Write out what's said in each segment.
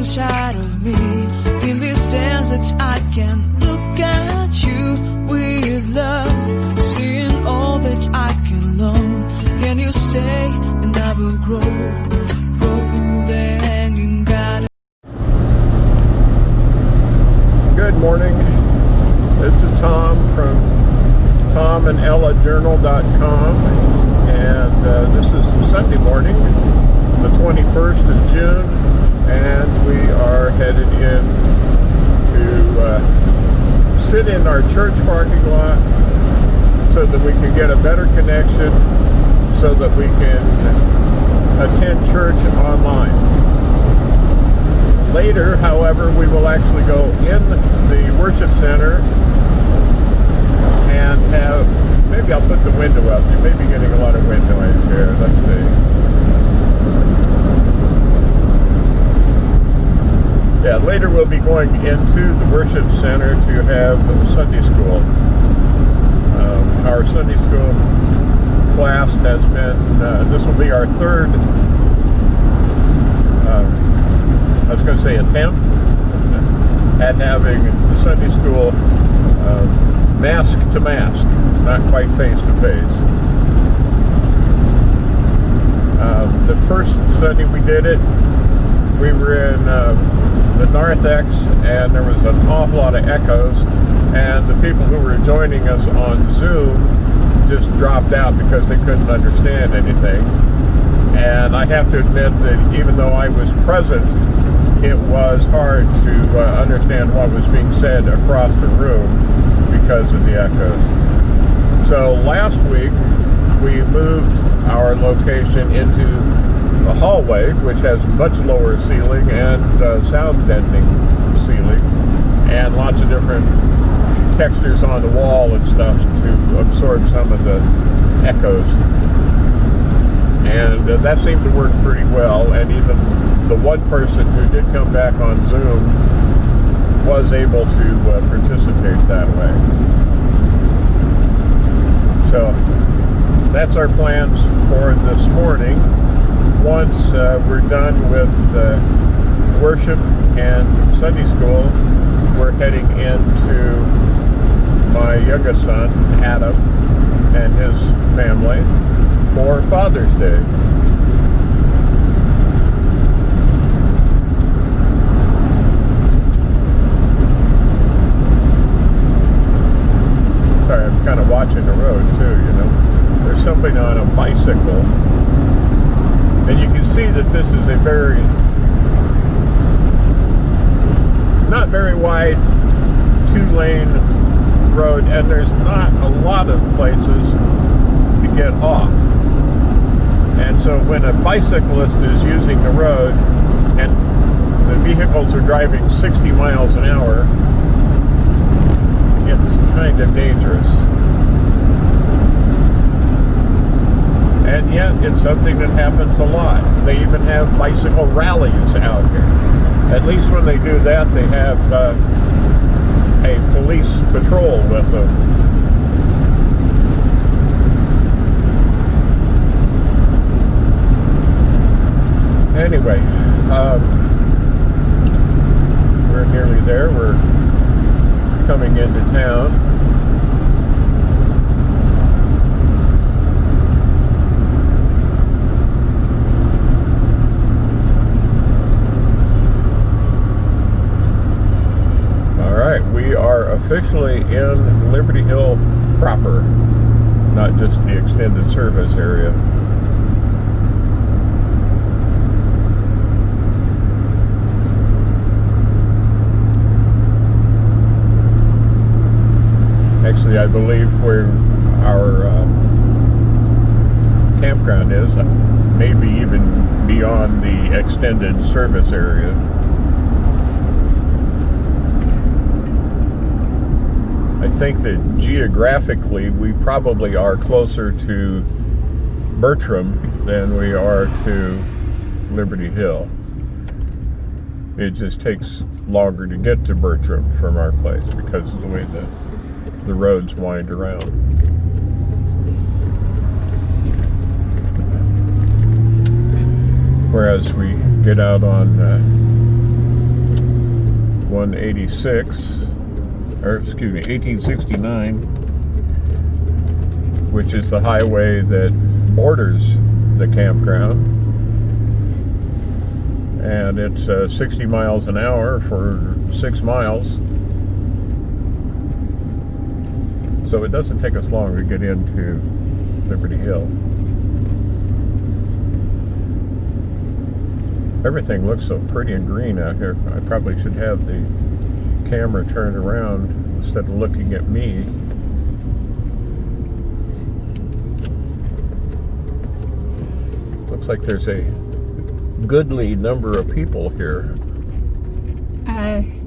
inside of me. In this dance that I can look at you with love, seeing all that I can learn. Can you stay and I will grow? The hanging garden. Good morning. This is Tom from TomandEllaJournal.com, and this is Sunday morning, the 21st of June, and we are headed in to sit in our church parking lot so that we can get a better connection, so that we can attend church online. Later, however, we will actually go in the worship center and have, maybe I'll put the window up. You may be getting a lot of wind noise here. Let's see. Yeah, later we'll be going into the worship center to have Sunday school. Our Sunday school class has been, this will be our third, I was going to say attempt at having the Sunday school mask to mask, not quite face to face. The first Sunday we did it, we were in the narthex, and there was an awful lot of echoes, and the people who were joining us on Zoom just dropped out because they couldn't understand anything. And I have to admit that even though I was present, it was hard to understand what was being said across the room because of the echoes. So last week we moved our location into the hallway, which has much lower ceiling and sound deadening ceiling, and lots of different textures on the wall and stuff to absorb some of the echoes. And that seemed to work pretty well, and even the one person who did come back on Zoom was able to participate that way. So that's our plans for this morning. Once we're done with worship and Sunday school, we're heading into my youngest son, Adam, and his family for Father's Day. Sorry, I'm kind of watching the road too, you know. There's somebody on a bicycle, and you can see that this is a very, not very wide, two-lane road, and there's not a lot of places to get off. And so when a bicyclist is using the road and the vehicles are driving 60 miles an hour, it's kind of dangerous. And yet it's something that happens a lot. They even have bicycle rallies out here. At least when they do that, they have a police patrol with them. Anyway, we're nearly there. We're coming into town. All right, we are officially in Liberty Hill proper, not just the extended service area. Actually, I believe where our campground is, maybe even beyond the extended service area. I think that geographically we probably are closer to Bertram than we are to Liberty Hill. It just takes longer to get to Bertram from our place because of the way the roads wind around. Whereas we get out on 186, or excuse me, 1869, which is the highway that borders the campground. And it's 60 miles an hour for 6 miles. So it doesn't take us long to get into Liberty Hill. Everything looks so pretty and green out here. I probably should have the camera turned around instead of looking at me. Looks like there's a goodly number of people here.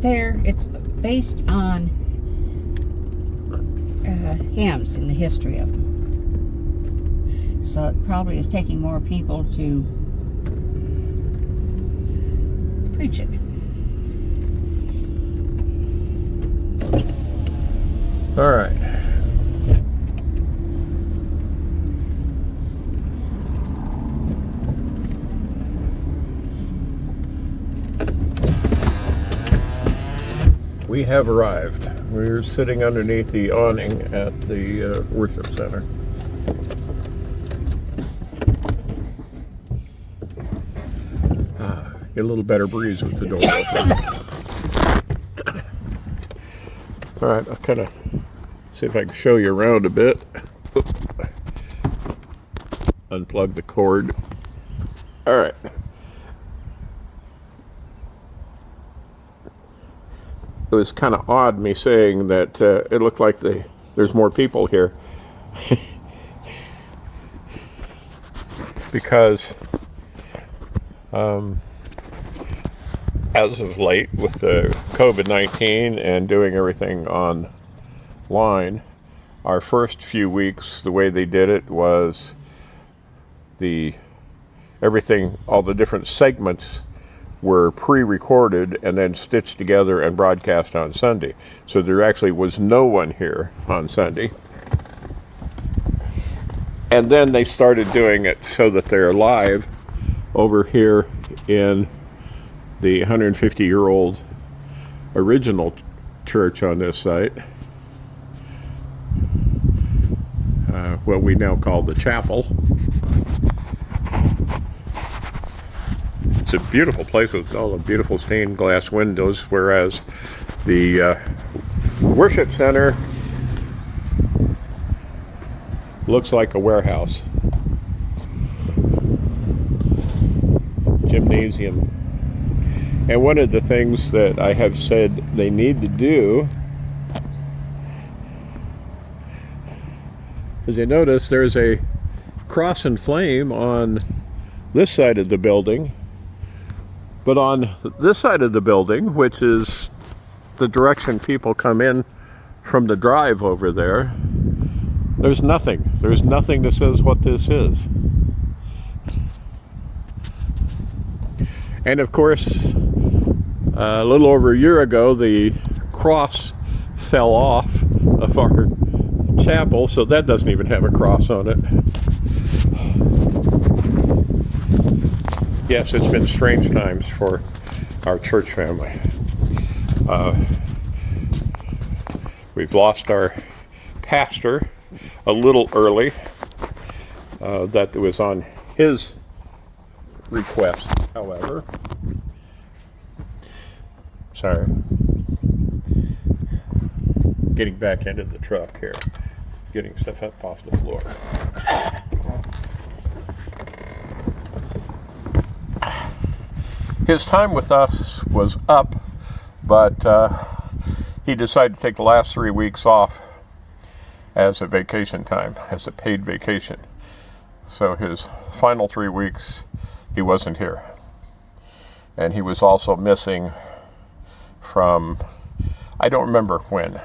It's based on hymns and the history of them. So it probably is taking more people to preach it. All right. We have arrived. We're sitting underneath the awning at the worship center. Get a little better breeze with the door open. All right, I'll kind of see if I can show you around a bit. Oops. Unplug the cord. All right. It was kind of odd me saying that it looked like there's more people here. Because as of late with the COVID-19 and doing everything online, our first few weeks, the way they did it was all the different segments were pre-recorded and then stitched together and broadcast on Sunday. So there actually was no one here on Sunday. And then they started doing it so that they're live over here in the 150-year-old original church on this site. What we now call the chapel. It's a beautiful place with all the beautiful stained glass windows, whereas the worship center looks like a warehouse. Gymnasium. And one of the things that I have said they need to do is, you notice there's a cross and flame on this side of the building, but on this side of the building, which is the direction people come in from the drive over there, there's nothing. There's nothing that says what this is. And of course, a little over a year ago, the cross fell off of our chapel, so that doesn't even have a cross on it. Yes, it's been strange times for our church family. We've lost our pastor a little early. That was on his request, however. Sorry. Getting back into the truck here. Getting stuff up off the floor. His time with us was up, but he decided to take the last 3 weeks off as a vacation time, as a paid vacation. So his final 3 weeks, he wasn't here. And he was also missing from, I don't remember when,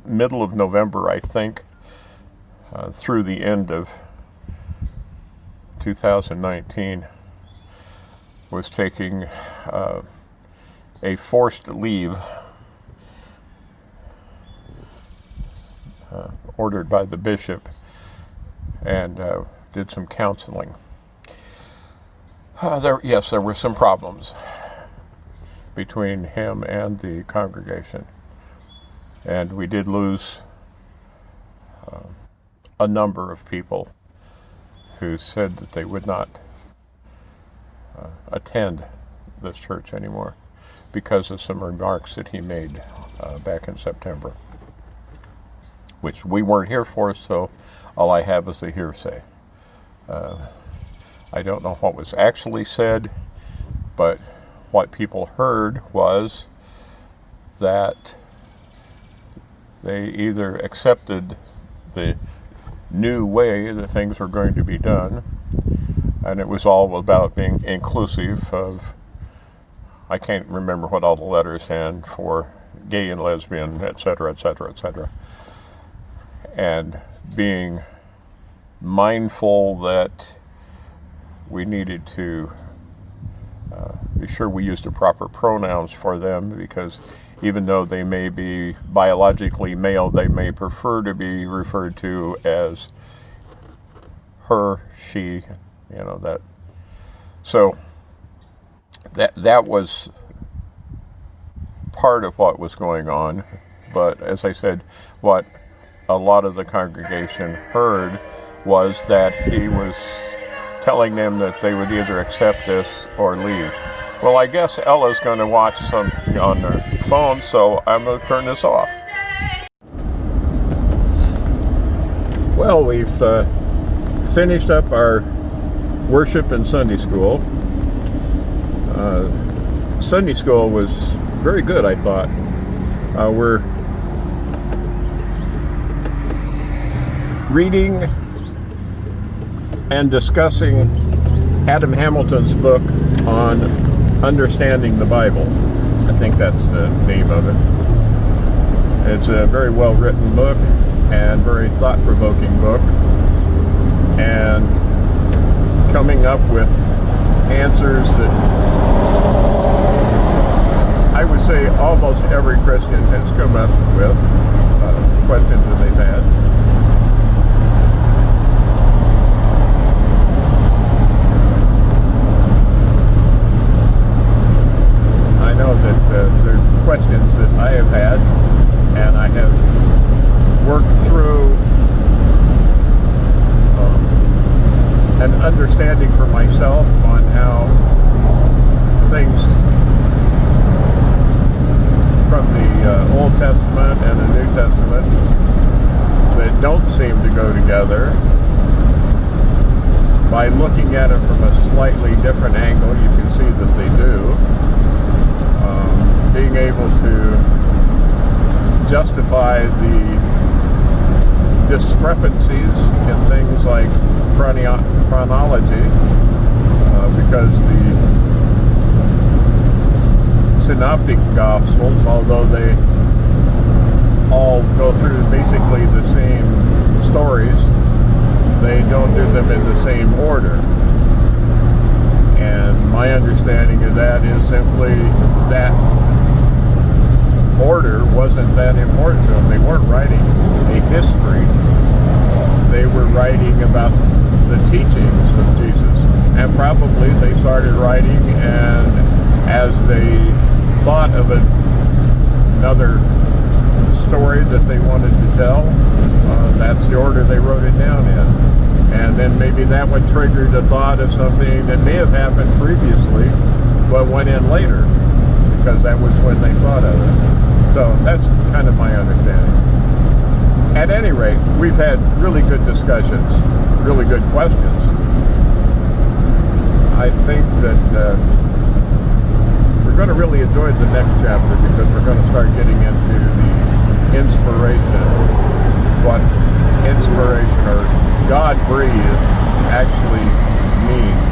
middle of November, I think, through the end of 2019, was taking a forced leave ordered by the bishop, and did some counseling. There were some problems. between him and the congregation. And we did lose a number of people who said that they would not attend this church anymore because of some remarks that he made back in September, which we weren't here for, so all I have is a hearsay. I don't know what was actually said, but what people heard was that they either accepted the new way that things were going to be done, and it was all about being inclusive of, I can't remember what all the letters stand for, gay and lesbian, etc., etc., etc., and being mindful that we needed to be sure we used the proper pronouns for them, because even though they may be biologically male, they may prefer to be referred to as her, she, that. So that was part of what was going on. But as I said, what a lot of the congregation heard was that he was telling them that they would either accept this or leave. Well, I guess Ella's going to watch some on her phone, so I'm going to turn this off. Well, we've finished up our worship in Sunday school. Sunday school was very good, I thought. We're reading and discussing Adam Hamilton's book on understanding the Bible. I think that's the name of it. It's a very well written book and very thought-provoking book, and coming up with answers that I would say almost every Christian has come up with, questions that they've had. I know that there's questions that I have had, and I have worked through an understanding for myself on how things from the Old Testament and the New Testament that don't seem to go together, by looking at it from a slightly different angle, you can see that they do. Being able to justify the discrepancies in things like chronology, because the synoptic gospels, although they all go through basically the same stories, they don't do them in the same order. And my understanding of that is simply that order wasn't that important to them. They weren't writing a history. They were writing about the teachings of Jesus. And probably they started writing, and as they thought of another story that they wanted to tell, that's the order they wrote it down in. And then maybe that would trigger the thought of something that may have happened previously, but went in later, because that was when they thought of it. So that's kind of my understanding. At any rate, we've had really good discussions, really good questions. I think that we're going to really enjoy the next chapter, because we're going to start getting into the inspiration, what inspiration or God-breathed actually means.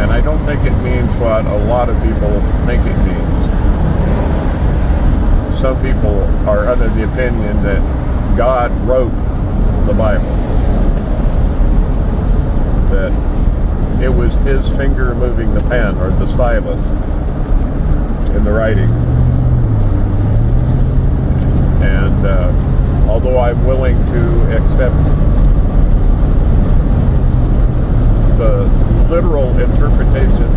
And I don't think it means what a lot of people think it means. Some people are under the opinion that God wrote the Bible, that it was his finger moving the pen or the stylus in the writing. And although I'm willing to accept the literal interpretation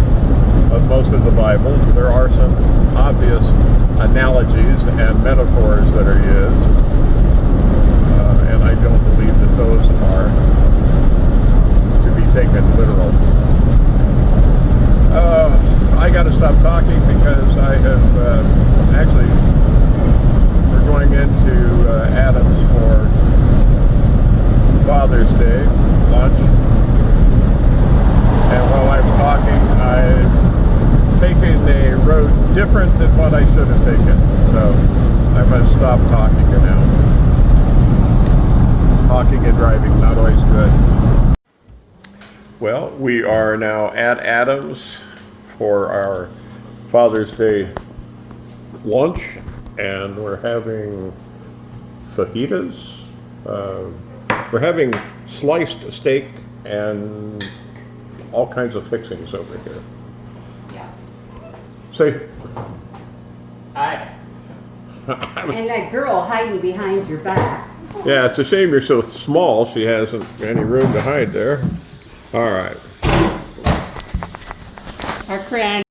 of most of the Bible, Bible. There are some obvious analogies and metaphors that are used, and I don't believe that those are to be taken literal. I got to stop talking because I have actually, we're going into Adams for Father's Day lunch, and while I'm talking, I've taken a road different than what I should have taken, so I'm going to stop talking now. Talking and driving, not always good. Well, we are now at Adams for our Father's Day lunch, and we're having fajitas. We're having sliced steak and all kinds of fixings over here. Yeah. Say Hi. And that girl hiding behind your back. Yeah, it's a shame you're so small. She hasn't any room to hide there. All right. Our cran.